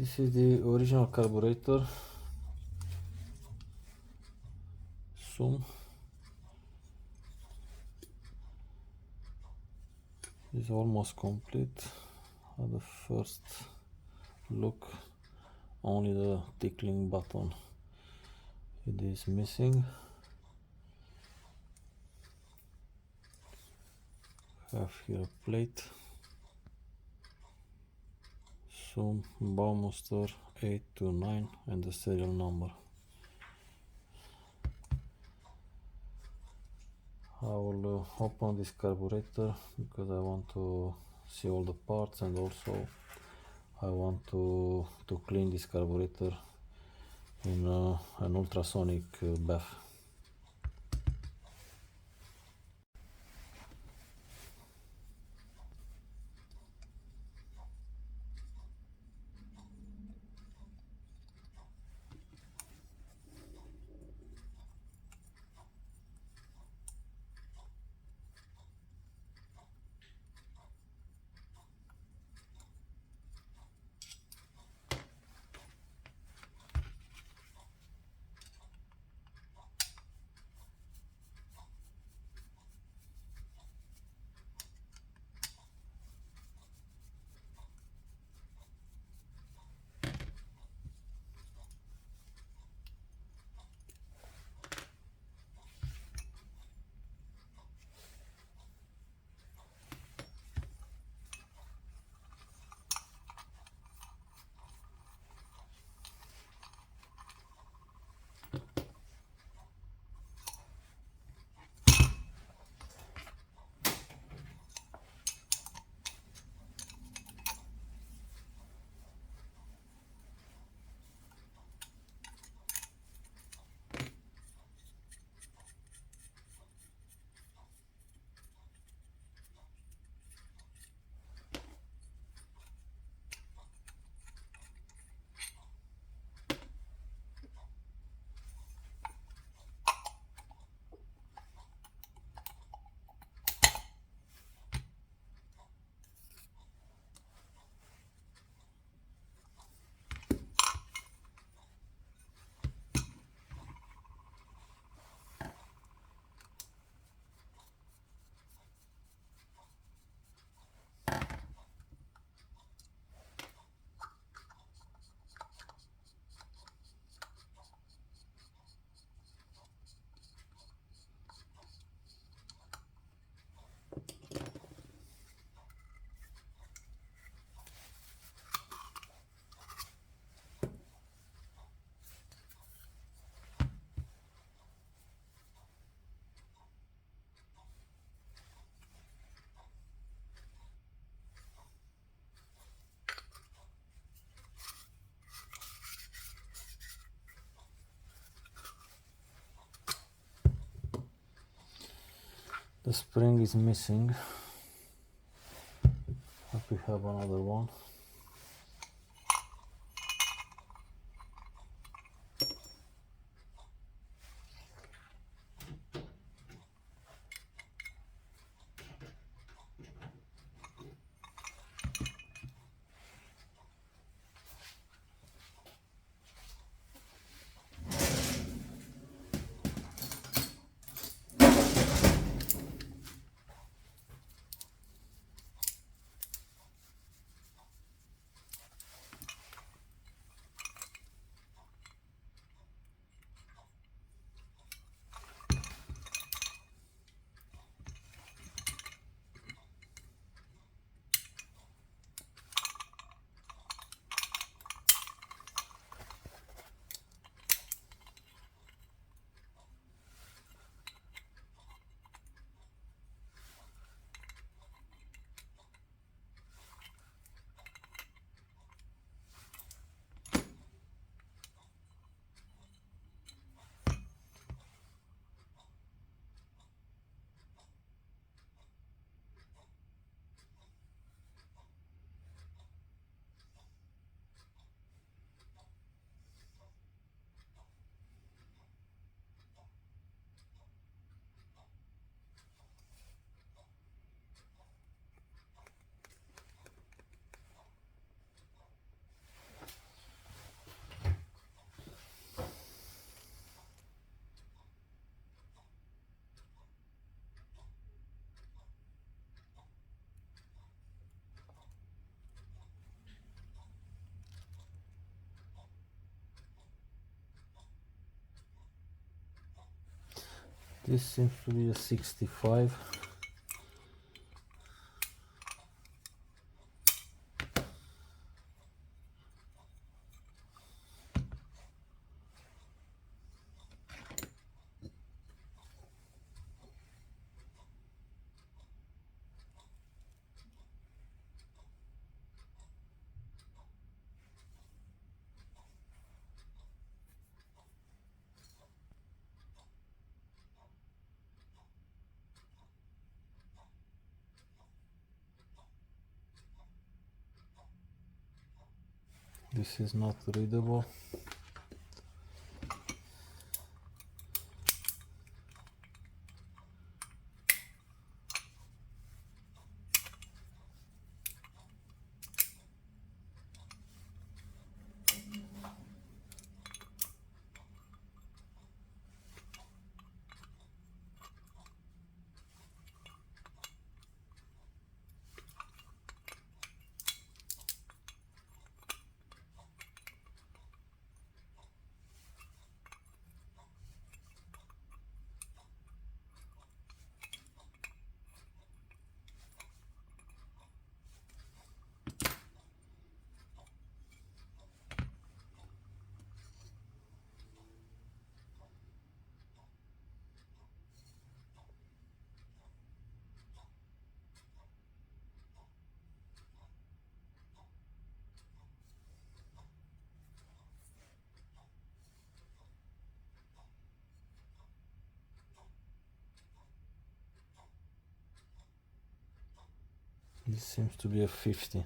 This is the original carburetor. Zoom. Is almost complete. At the first look, only the tickling button it is missing. Have here a plate. Zoom, Baumuster 829 and the serial number. I will open this carburetor because I want to see all the parts, and also I want to clean this carburetor in an ultrasonic bath. The spring is missing, but we have another one. This seems to be a 65. This is not readable. This seems to be a 50.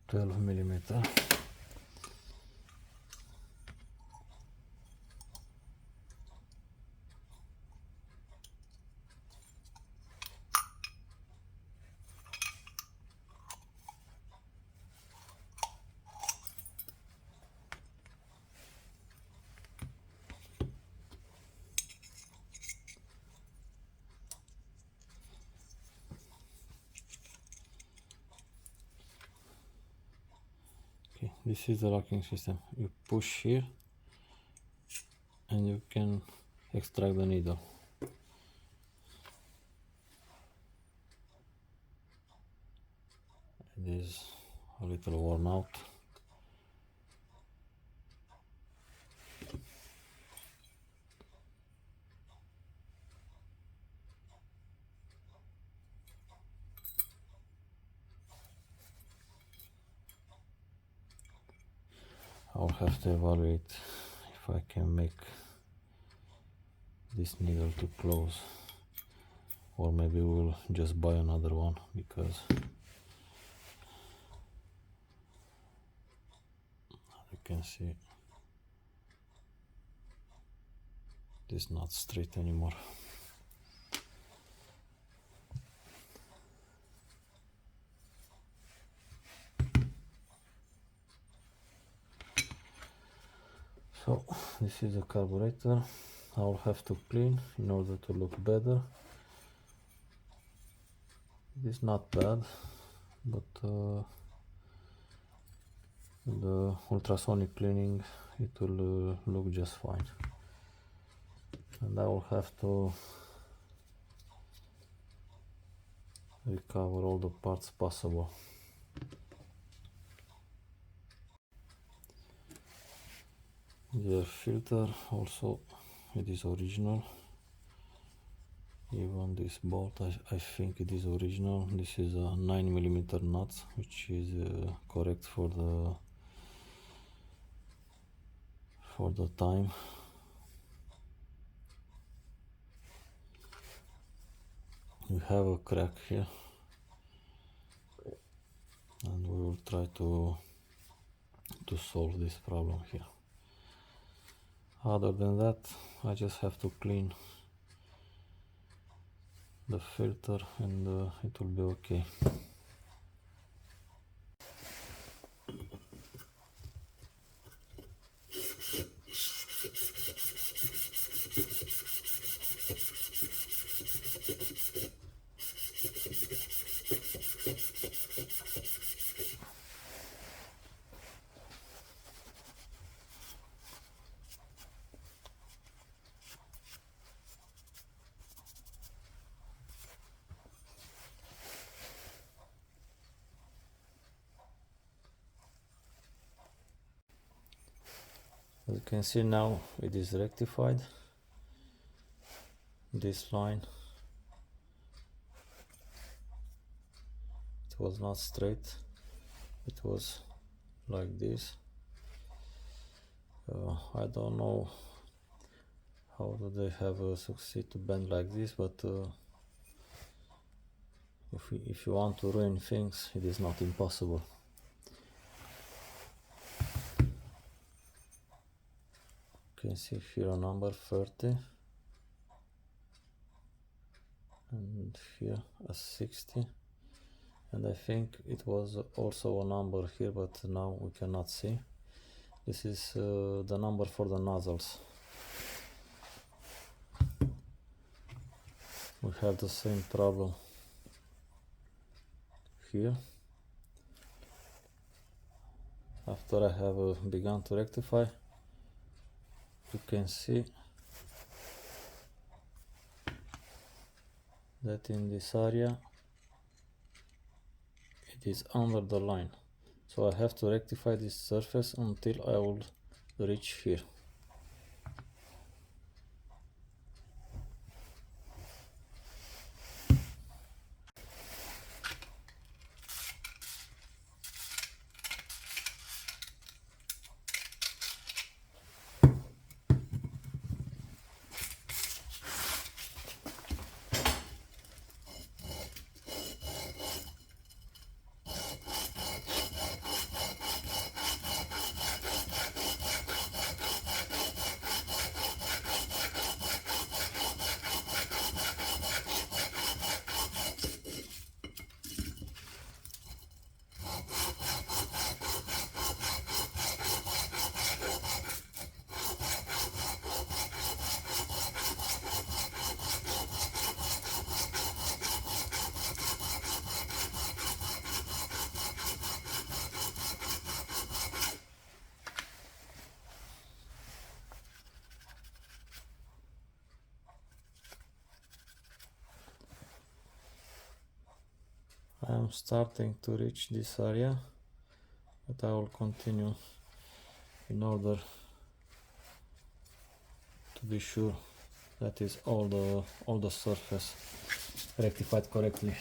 $12mm. Okay, this is the locking system. You push here and you can extract the needle. It is a little worn out. I'll have to evaluate if I can make this needle to close, or maybe we'll just buy another one, because you can see it's not straight anymore. So this is the carburetor. I'll have to clean in order to look better. It is not bad, but the ultrasonic cleaning, it will look just fine. And I will have to recover all the parts possible. The air filter also, it is original. Even this bolt, I think it is original. This is a 9mm nuts, which is correct for the time. We have a crack here, and we will try to to solve this problem here. Other than that, I just have to clean the filter and it will be okay. As you can see now, it is rectified. This line, it was not straight, it was like this. I don't know how do they have succeed to bend like this, but if you want to ruin things, it is not impossible. You can see here a number 30 and here a 60, and I think it was also a number here, but now we cannot see. This is the number for the nozzles. We have the same problem here. After I have begun to rectify, you can see that in this area it is under the line, so I have to rectify this surface until I will reach here. I am starting to reach this area, but I will continue in order to be sure that is all the surface rectified correctly.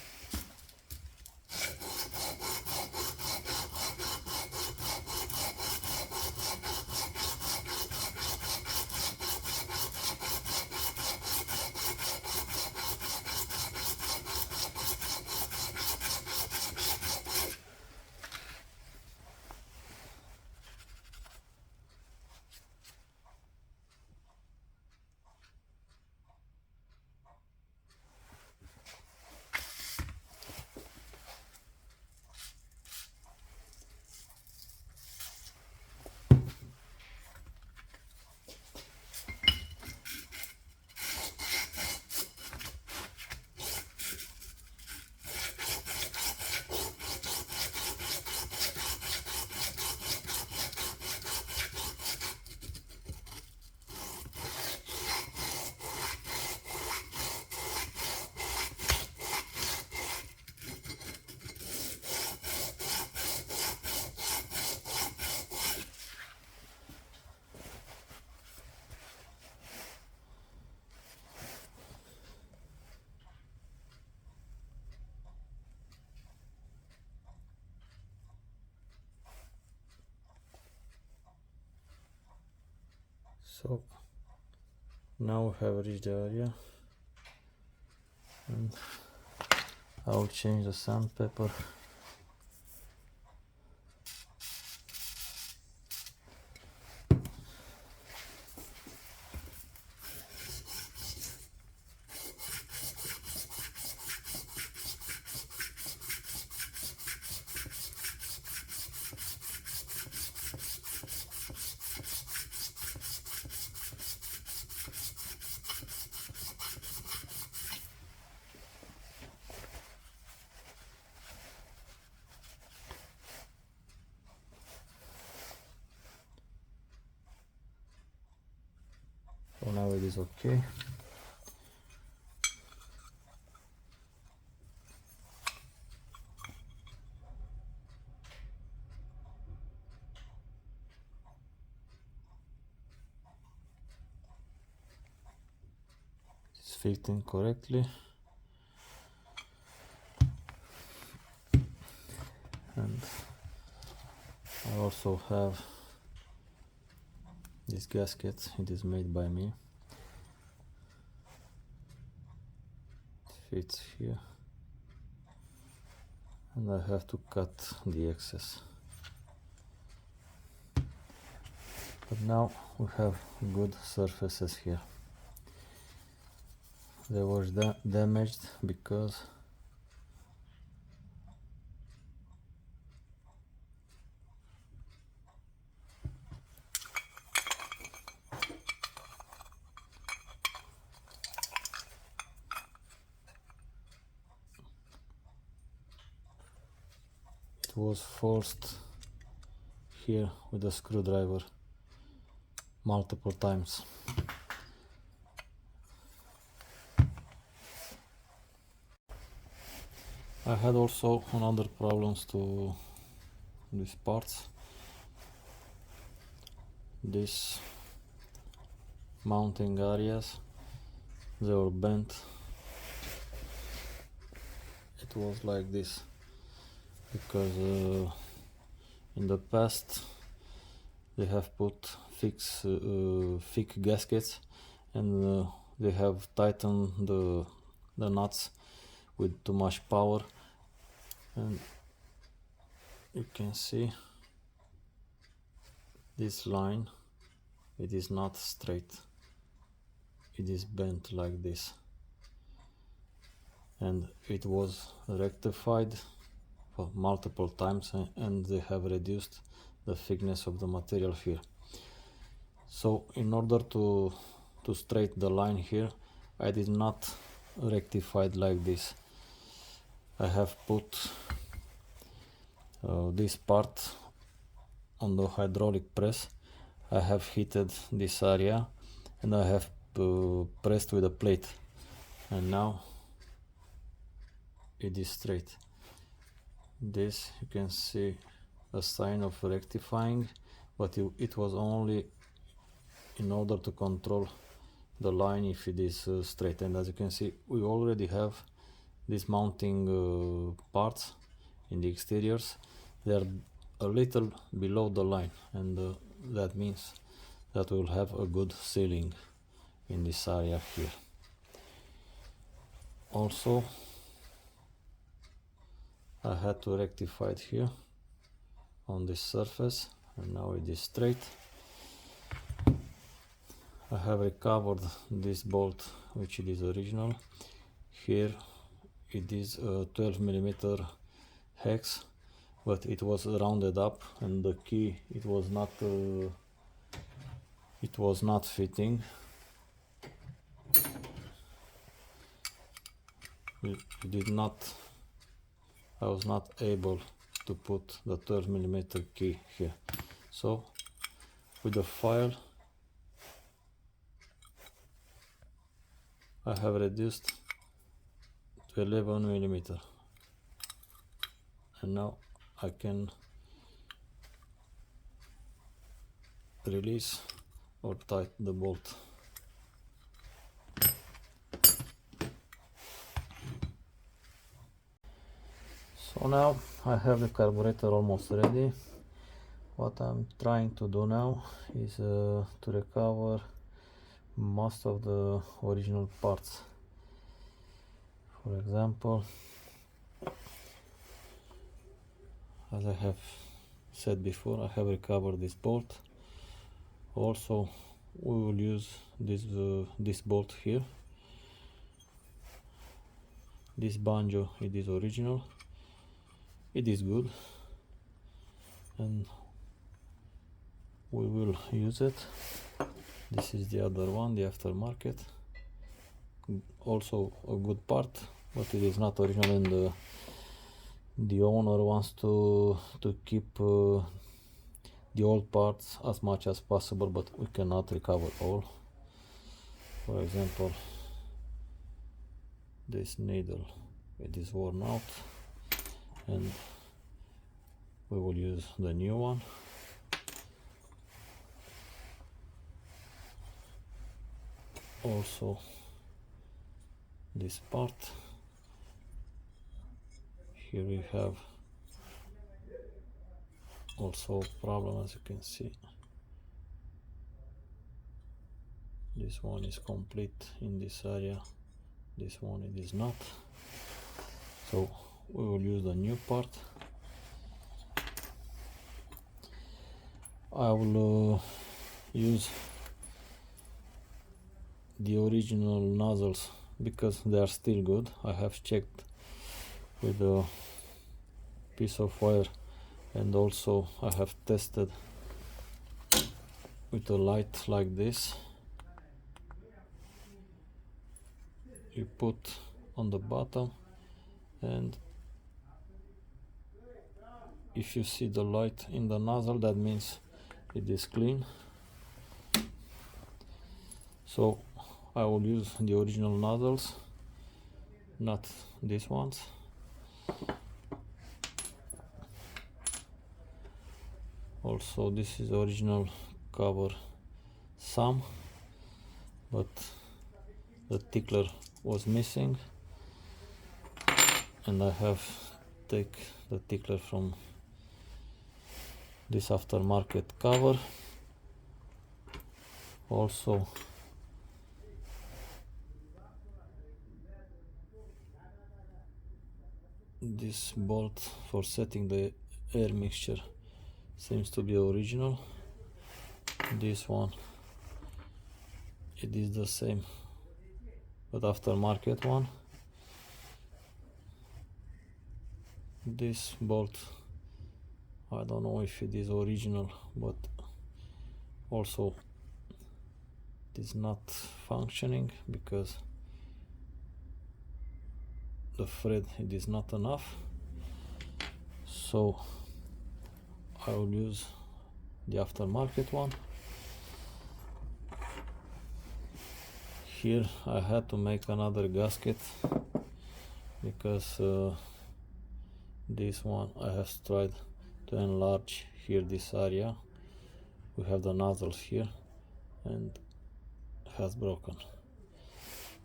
So now we have reached the area, and I will change the sandpaper. is okay. It's fitting correctly. And I also have this gasket. It is made by me. It fits here. And I have to cut the excess. But now we have good surfaces here. They were damaged because it was forced here with a screwdriver multiple times. I had also another problems to these parts. These mounting areas, they were bent. It was like this because in the past they have put thick gaskets, and they have tightened the nuts with too much power, and you can see this line, it is not straight, it is bent like this, and it was rectified for multiple times, and they have reduced the thickness of the material here. So in order to straighten the line here, I did not rectify it like this. I have put this part on the hydraulic press. I have heated this area and I have pressed with a plate, and now it is straight. This, you can see a sign of rectifying, but it was only in order to control the line if it is straight. And as you can see, we already have these mounting parts in the exteriors. They are a little below the line, and that means that we will have a good sealing in this area here. Also, I had to rectify it here on this surface, and now it is straight. I have recovered this bolt, which it is original. Here it is a 12mm hex, but it was rounded up, and the key, it was not fitting. I was not able to put the 12mm key here. So with the file I have reduced to 11mm, and now I can release or tighten the bolt. So now I have the carburetor almost ready. What I'm trying to do now is to recover most of the original parts. For example, as I have said before, I have recovered this bolt. Also, we will use this bolt here. This banjo, it is original, it is good, and we will use it. This is the other one, the aftermarket, also a good part, but it is not original, and the owner wants to keep the old parts as much as possible, but we cannot recover all. For example, this needle, it is worn out, and we will use the new one. Also, this part, here we have also a problem, as you can see. This one is complete in this area, this one it is not, so we will use the new part. I will use the original nozzles because they are still good. I have checked with a piece of wire, and also I have tested with a light like this. You put on the bottom, and if you see the light in the nozzle, that means it is clean. So I will use the original nozzles, not these ones. Also, this is the original cover some, but the tickler was missing, and I have take the tickler from this aftermarket cover. Also, this bolt for setting the air mixture seems to be original. This one, it is the same, but aftermarket one. This bolt, I don't know if it is original, but also it is not functioning because the thread, it is not enough. So I will use the aftermarket one. Here I had to make another gasket because this one I have tried to enlarge here this area. We have the nozzles here and has broken.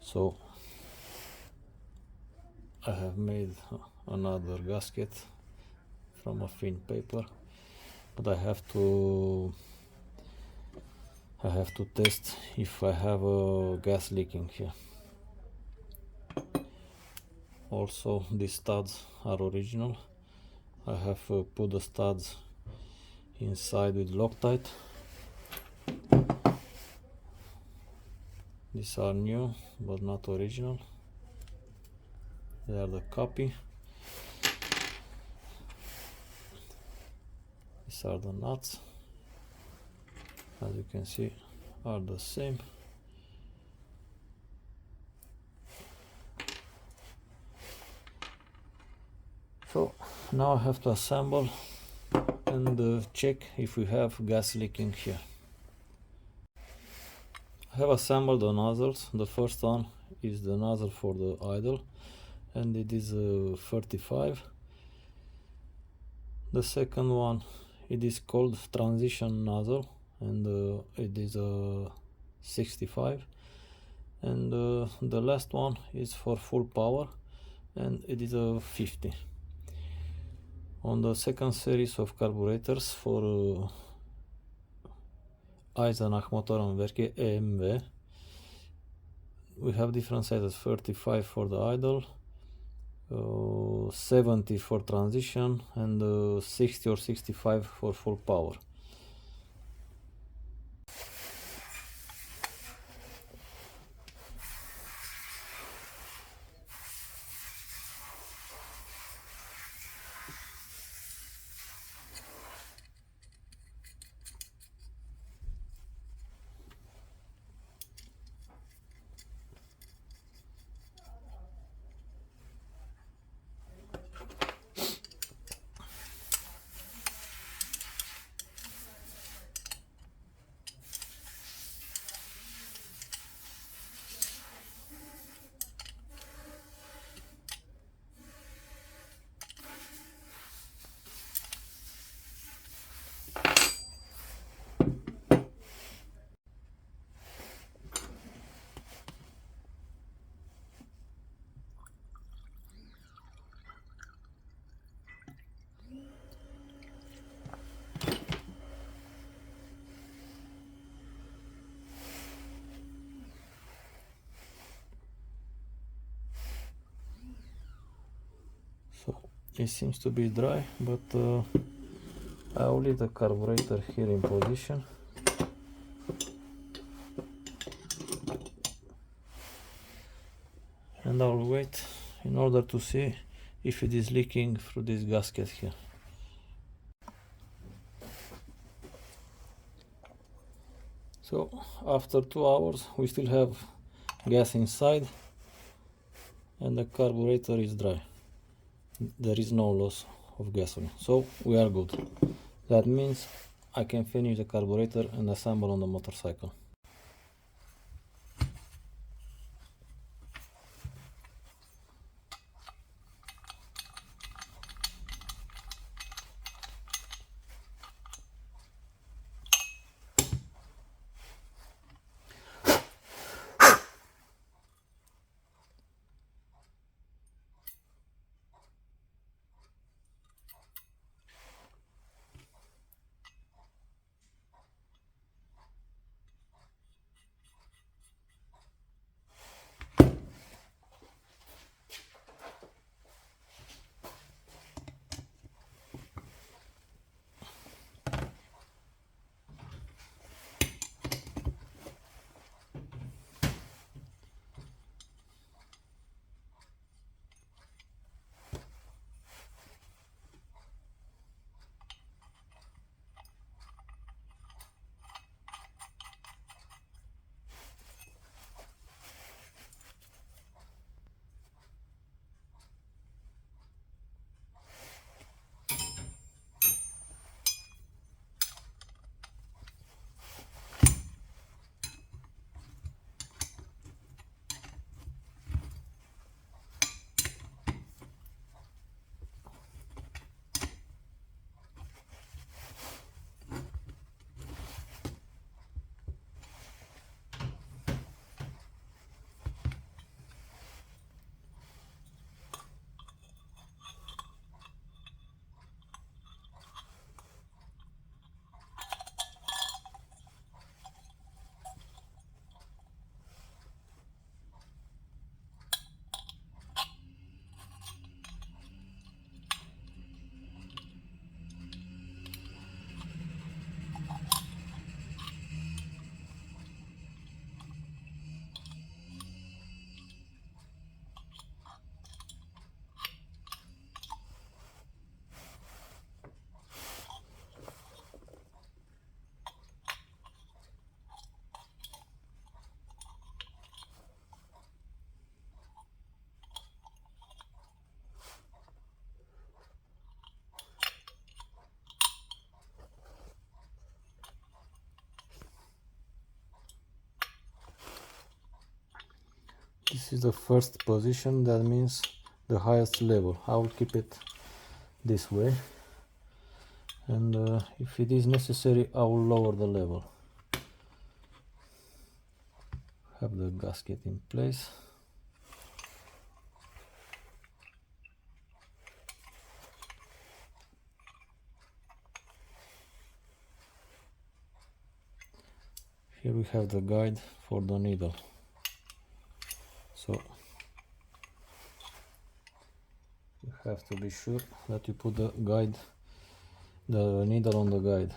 So I have made another gasket from a thin paper, but I have to test if I have a gas leaking here. Also, these studs are original. I have put the studs inside with Loctite. These are new but not original. They are the copy. These are the nuts. As you can see, are the same. So now I have to assemble and check if we have gas leaking here. I have assembled the nozzles. The first one is the nozzle for the idle, and it is 35. The second one, it is called transition nozzle, and it is 65. And the last one is for full power, and it is 50. On the second series of carburetors for Eisenach motorenwerken EMW, we have different sizes: 35 for the idle, 70 for transition, and 60 or 65 for full power. it seems to be dry, but I'll leave the carburetor here in position. And I'll wait in order to see if it is leaking through this gasket here. So after 2 hours we still have gas inside and the carburetor is dry. There is no loss of gasoline, so we are good. That means I can finish the carburetor and assemble on the motorcycle. This is the first position, that means the highest level. I will keep it this way, and if it is necessary I will lower the level. Have the gasket in place. Here we have the guide for the needle. So you have to be sure that you put the needle on the guide.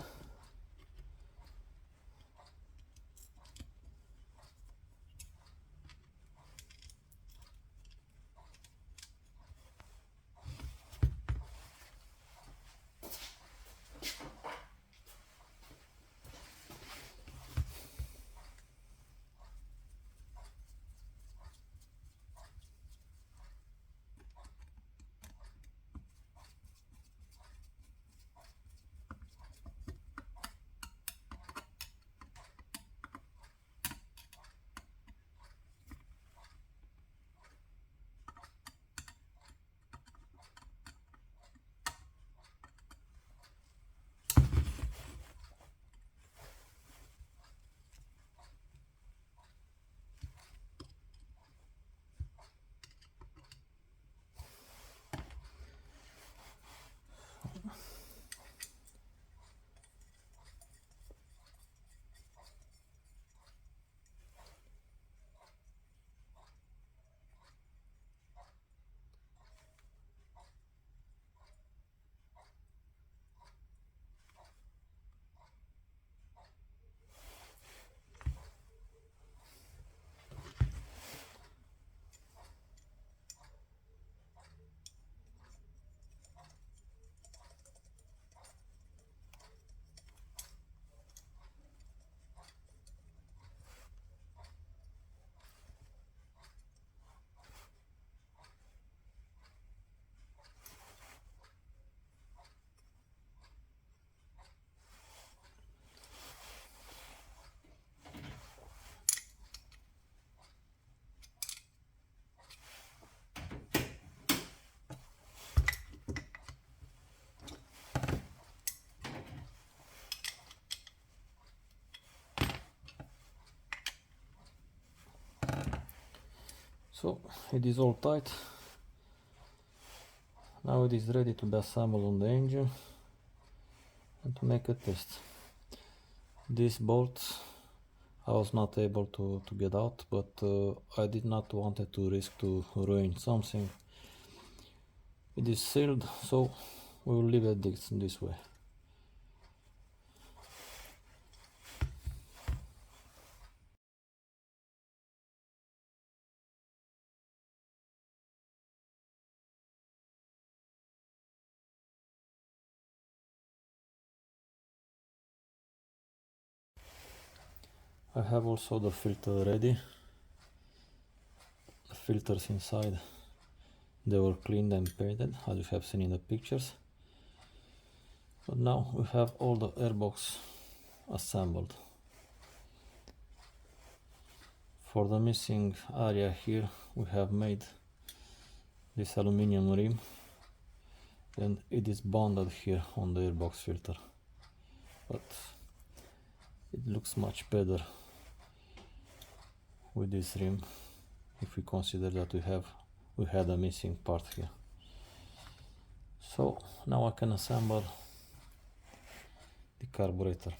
So it is all tight. Now it is ready to be assembled on the engine and to make a test. This bolt I was not able to get out, but I did not want to risk to ruin something. It is sealed, so we will leave it this way. I have also the filter ready. The filters inside, they were cleaned and painted, as you have seen in the pictures. But now we have all the airbox assembled. For the missing area here, we have made this aluminum rim, and it is bonded here on the airbox filter. But it looks much better with this rim if we consider that we had a missing part here. So now I can assemble the carburetor.